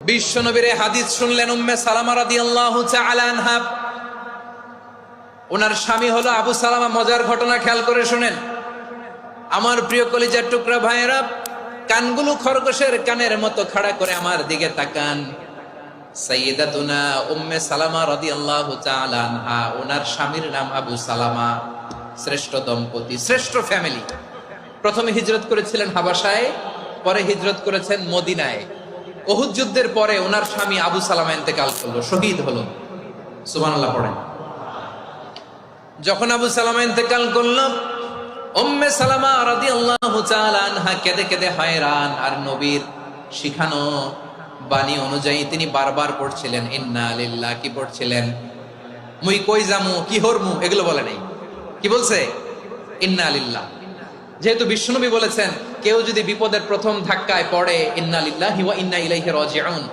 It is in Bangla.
বিশ্বনবীর হাদিস শুনলেন উম্মে সালামা রাদিয়াল্লাহু তাআলা আনহা। ওনার স্বামী হলো আবু সালামা। মজার ঘটনা খেয়াল করে শুনেন আমার প্রিয় কলিজার টুকরা ভাইয়েরা। কানগুলো খরগোশের কানের মতো খাড়া করে আমার দিকে তাকান। সাইয়্যিদাতুনা উম্মে সালামা রাদিয়াল্লাহু তাআলা আনহা, ওনার স্বামীর নাম আবু সালামা। শ্রেষ্ঠ দম্পতি, শ্রেষ্ঠ ফ্যামিলি। প্রথমে হিজরত করেছিলেন হাবাসায়, পরে হিজরত করেছেন মদিনায়। উহুদ যুদ্ধের পরে ওনার স্বামী আবু সালামা ইন্তেকাল করলো, শহীদ হলো। সুবহানাল্লাহ পড়েন। যখন আবু সালামা ইন্তেকাল করলো, উম্মে সালামা রাদিয়াল্লাহু তাআলা আনহা কেঁদে কেঁদে হয়রান। আর নবীর শিখানো বাণী অনুযায়ী তিনি বারবার পড়ছিলেন ইন্না লিল্লাহ। কি পড়ছিলেন? মুই কই যামু, কি হরমু, এগুলো বলে নাই। কি বলছে? ইন্না লিল্লাহ। যেহেতু বিশ্বনবী বলেছেন কেউ যদি বিপদের প্রথম ধাক্কায় পড়ে ইন্না লিল্লাহি ওয়া ইন্না ইলাইহি রাজিউন,